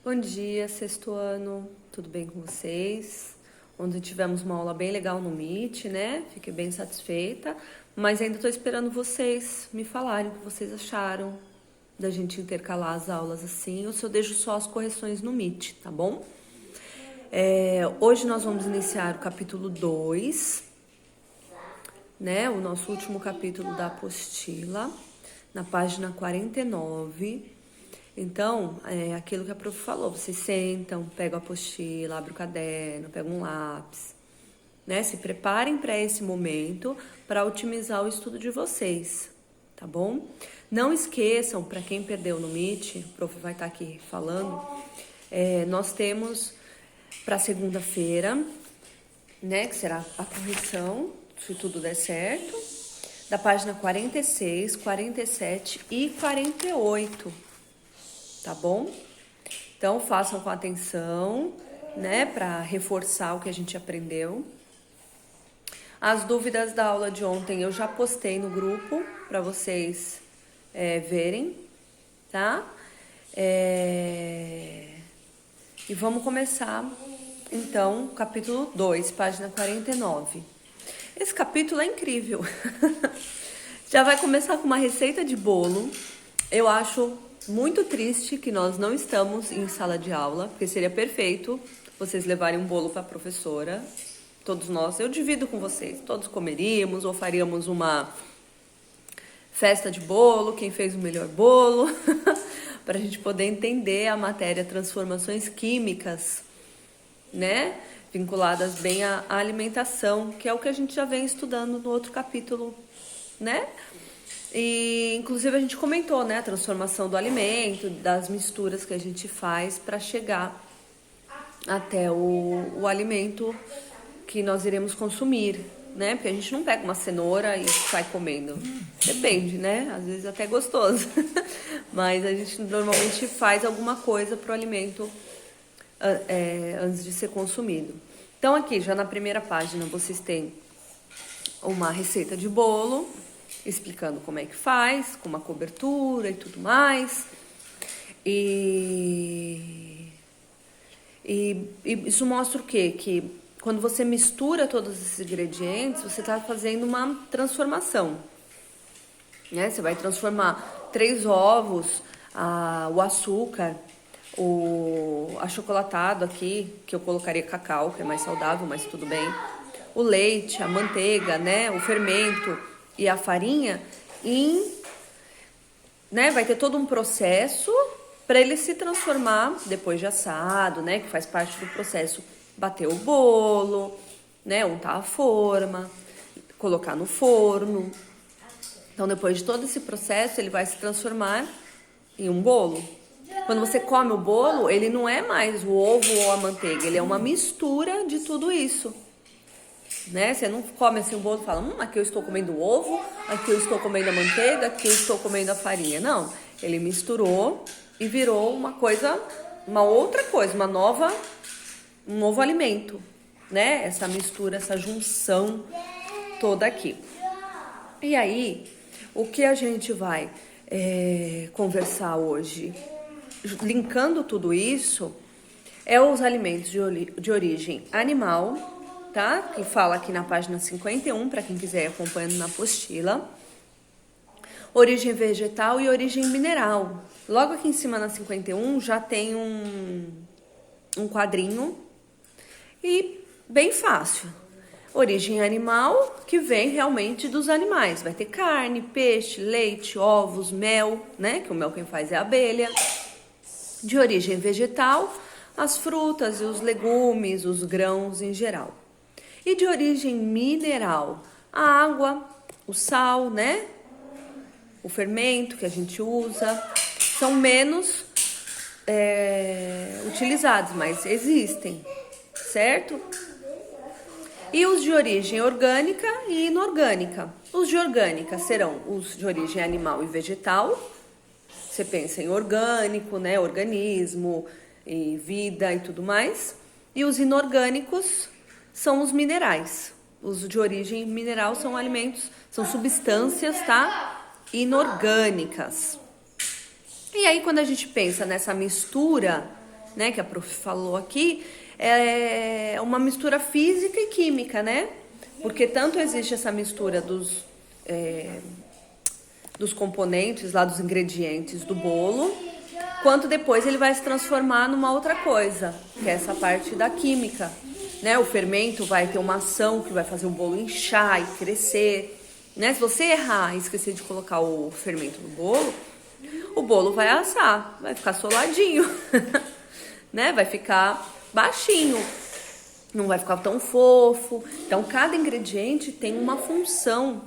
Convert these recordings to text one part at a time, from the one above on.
Bom dia, sexto ano, tudo bem com vocês? Ontem tivemos uma aula bem legal no Meet, né? Fiquei bem satisfeita, mas ainda estou esperando vocês me falarem o que vocês acharam da gente intercalar as aulas assim, ou se eu deixo só as correções no Meet, tá bom? Hoje nós vamos iniciar o capítulo 2, né? O nosso último capítulo da apostila, na página 49. Então, é aquilo que a prof falou, vocês sentam, pegam a apostila, abrem o caderno, pegam um lápis, né? Se preparem para esse momento para otimizar o estudo de vocês, tá bom? Não esqueçam, para quem perdeu no Meet, o prof vai estar aqui falando, nós temos para segunda-feira, né, que será a correção, se tudo der certo, da página 46, 47 e 48. Tá bom? Então, façam com atenção, né, para reforçar o que a gente aprendeu. As dúvidas da aula de ontem eu já postei no grupo para vocês verem, tá? E vamos começar, então, capítulo 2, página 49. Esse capítulo é incrível. Já vai começar com uma receita de bolo. Eu acho muito triste que nós não estamos em sala de aula, porque seria perfeito vocês levarem um bolo para a professora. Todos nós, eu divido com vocês, todos comeríamos ou faríamos uma festa de bolo, quem fez o melhor bolo, para a gente poder entender a matéria transformações químicas, né? Vinculadas bem à alimentação, que é o que a gente já vem estudando no outro capítulo, né? E inclusive a gente comentou, né, a transformação do alimento, das misturas que a gente faz para chegar até o alimento que nós iremos consumir, né? Porque a gente não pega uma cenoura e sai comendo. Depende, né? Às vezes até é gostoso. Mas a gente normalmente faz alguma coisa para o alimento antes de ser consumido. Então aqui, já na primeira página, vocês têm uma receita de bolo, explicando como é que faz, com uma cobertura e tudo mais. E isso mostra o quê? Que quando você mistura todos esses ingredientes, você está fazendo uma transformação, né? Você vai transformar 3 ovos, o açúcar, o achocolatado aqui, que eu colocaria cacau, que é mais saudável, mas tudo bem. O leite, a manteiga, né? O fermento e a farinha, né? Vai ter todo um processo para ele se transformar depois de assado, né? Que faz parte do processo. Bater o bolo, né? Untar a forma, colocar no forno. Então, depois de todo esse processo, ele vai se transformar em um bolo. Quando você come o bolo, ele não é mais o ovo ou a manteiga, ele é uma mistura de tudo isso, né? Você não come assim o bolo e fala, aqui eu estou comendo o ovo, aqui eu estou comendo a manteiga, aqui eu estou comendo a farinha. Não, ele misturou e virou uma outra coisa, um novo alimento, né? Essa mistura, essa junção toda aqui. E aí, o que a gente vai conversar hoje, linkando tudo isso, é os alimentos de origem animal, tá? Que fala aqui na página 51, para quem quiser ir acompanhando na apostila. Origem vegetal e origem mineral. Logo aqui em cima na 51 já tem um quadrinho e bem fácil. Origem animal, que vem realmente dos animais. Vai ter carne, peixe, leite, ovos, mel, né? Que o mel quem faz é a abelha. De origem vegetal, as frutas e os legumes, os grãos em geral. E de origem mineral, a água, o sal, né? O fermento que a gente usa, são menos utilizados, mas existem, certo? E os de origem orgânica e inorgânica. Os de orgânica serão os de origem animal e vegetal. Você pensa em orgânico, né? Organismo, e vida e tudo mais. E os inorgânicos são os minerais. Os de origem mineral são alimentos, são substâncias, tá? Inorgânicas. E aí, quando a gente pensa nessa mistura né, que a prof falou aqui, é uma mistura física e química, né? Porque tanto existe essa mistura dos componentes lá, dos ingredientes do bolo, quanto depois ele vai se transformar numa outra coisa, que é essa parte da química, né? O fermento vai ter uma ação que vai fazer o bolo inchar e crescer, né? Se você errar e esquecer de colocar o fermento no bolo, o bolo vai assar, vai ficar soladinho, né? Vai ficar baixinho, não vai ficar tão fofo. Então, cada ingrediente tem uma função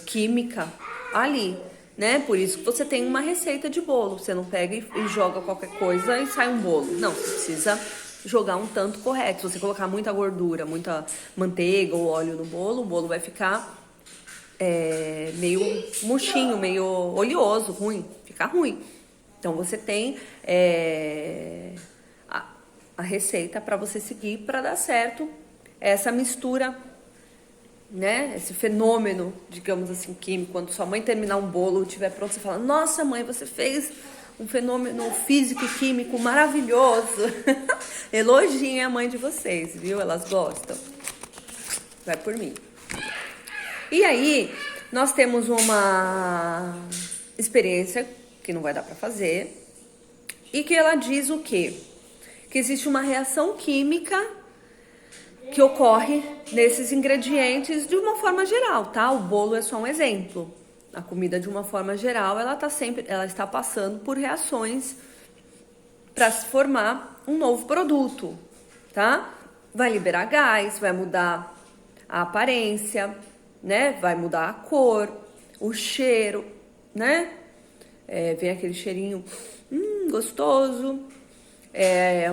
química ali, né? Por isso que você tem uma receita de bolo. Você não pega e joga qualquer coisa e sai um bolo. Não, você precisa jogar um tanto correto. Se você colocar muita gordura, muita manteiga ou óleo no bolo, o bolo vai ficar meio murchinho, meio oleoso, ruim, fica ruim. Então você tem a receita para você seguir para dar certo essa mistura, né? Esse fenômeno, digamos assim, químico. Quando sua mãe terminar um bolo e estiver pronto, você fala: nossa, mãe, você fez um fenômeno físico e químico maravilhoso. Elogiem a mãe de vocês, viu? Elas gostam. Vai por mim. E aí, nós temos uma experiência que não vai dar para fazer e que ela diz o quê? Que existe uma reação química que ocorre nesses ingredientes de uma forma geral, tá? O bolo é só um exemplo. A comida, de uma forma geral, ela está passando por reações para se formar um novo produto, tá? Vai liberar gás, vai mudar a aparência, né? Vai mudar a cor, o cheiro, né? Vem aquele cheirinho gostoso,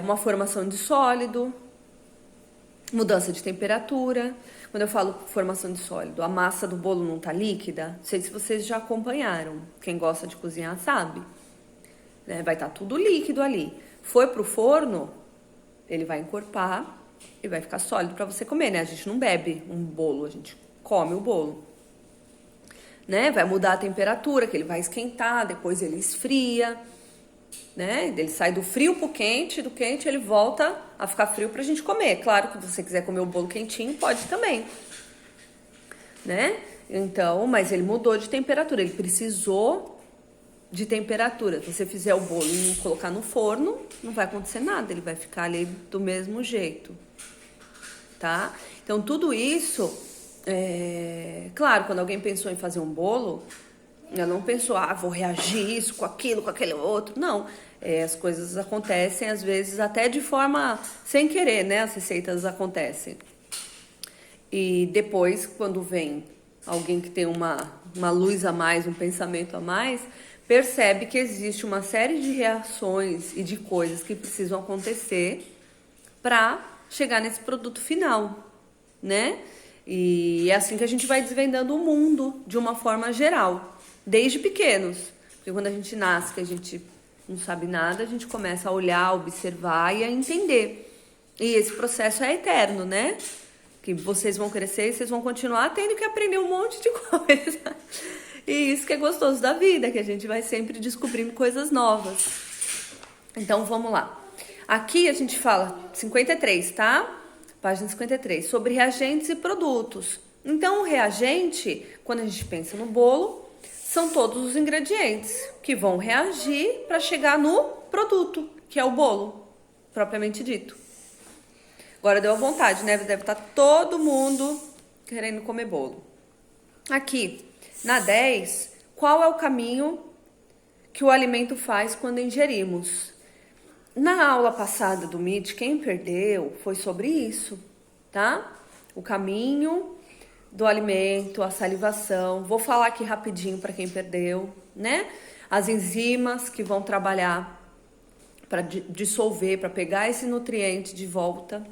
uma formação de sólido, mudança de temperatura. Quando eu falo formação de sólido, a massa do bolo não tá líquida. Não sei se vocês já acompanharam. Quem gosta de cozinhar sabe. Né? Vai estar tudo líquido ali. Foi pro forno, ele vai encorpar e vai ficar sólido para você comer, né? A gente não bebe um bolo, a gente come o bolo. Né? Vai mudar a temperatura, que ele vai esquentar, depois ele esfria. Né? Ele sai do frio pro quente, do quente ele volta a ficar frio pra gente comer. Claro que se você quiser comer o bolo quentinho, pode também, né? Então, mas ele mudou de temperatura, ele precisou de temperatura. Se você fizer o bolo e não colocar no forno, não vai acontecer nada, ele vai ficar ali do mesmo jeito, tá? Então, tudo isso, claro, quando alguém pensou em fazer um bolo, ela não pensou, vou reagir isso com aquilo, com aquele outro. Não, as coisas acontecem, às vezes, até de forma sem querer, né? As receitas acontecem. E depois, quando vem alguém que tem uma luz a mais, um pensamento a mais, percebe que existe uma série de reações e de coisas que precisam acontecer para chegar nesse produto final, né? E é assim que a gente vai desvendando o mundo de uma forma geral. Desde pequenos, porque quando a gente nasce, que a gente não sabe nada, a gente começa a olhar, a observar e a entender. E esse processo é eterno, né? Que vocês vão crescer e vocês vão continuar tendo que aprender um monte de coisa. E isso que é gostoso da vida, que a gente vai sempre descobrindo coisas novas. Então, vamos lá. Aqui a gente fala 53, tá? Página 53, sobre reagentes e produtos. Então, o reagente, quando a gente pensa no bolo, são todos os ingredientes que vão reagir para chegar no produto, que é o bolo, propriamente dito. Agora deu à vontade, né? Deve estar todo mundo querendo comer bolo. Aqui, na 10, qual é o caminho que o alimento faz quando ingerimos? Na aula passada do MIT, quem perdeu foi sobre isso, tá? O caminho do alimento, a salivação. Vou falar aqui rapidinho para quem perdeu, né? As enzimas que vão trabalhar para dissolver, para pegar esse nutriente de volta,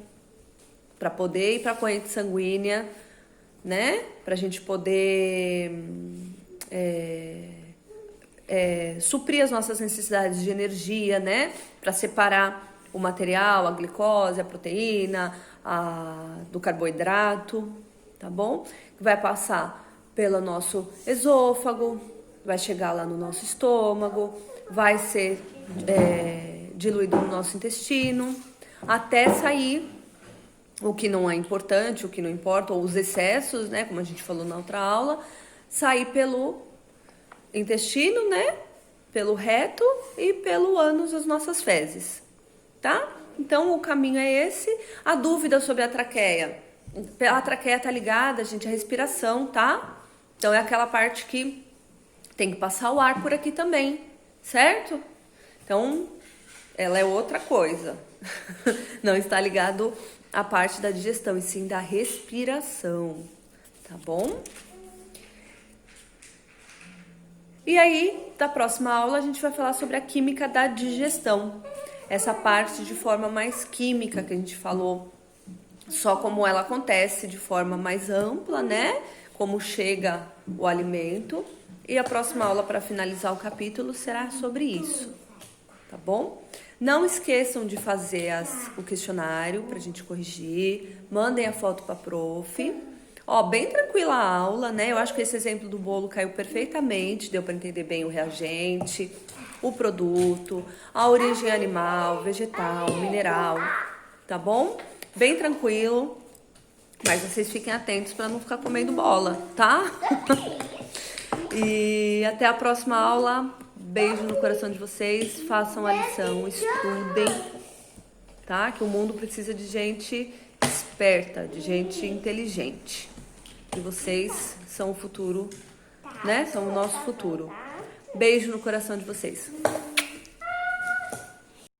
para poder ir para a corrente sanguínea, né? Para a gente poder suprir as nossas necessidades de energia, né? Para separar o material, a glicose, a proteína, do carboidrato. Tá bom? Vai passar pelo nosso esôfago, vai chegar lá no nosso estômago, vai ser diluído no nosso intestino, até sair o que não é importante, o que não importa, ou os excessos, né, como a gente falou na outra aula, sair pelo intestino, né, pelo reto e pelo ânus, as nossas fezes, tá? Então, o caminho é esse. A dúvida sobre a traqueia. A traqueia tá ligada, gente, à respiração, tá? Então, é aquela parte que tem que passar o ar por aqui também, certo? Então, ela é outra coisa. Não está ligado à parte da digestão, e sim da respiração, tá bom? E aí, da próxima aula, a gente vai falar sobre a química da digestão. Essa parte de forma mais química que a gente falou, só como ela acontece de forma mais ampla, né? Como chega o alimento. E a próxima aula, para finalizar o capítulo, será sobre isso, tá bom? Não esqueçam de fazer o questionário para a gente corrigir. Mandem a foto para a prof. Ó, bem tranquila a aula, né? Eu acho que esse exemplo do bolo caiu perfeitamente, deu para entender bem o reagente, o produto, a origem animal, vegetal, mineral, tá bom? Bem tranquilo, mas vocês fiquem atentos para não ficar comendo bola, tá? E até a próxima aula. Beijo no coração de vocês, façam a lição, estudem, tá? Que o mundo precisa de gente esperta, de gente inteligente. E vocês são o futuro, né? São o nosso futuro. Beijo no coração de vocês.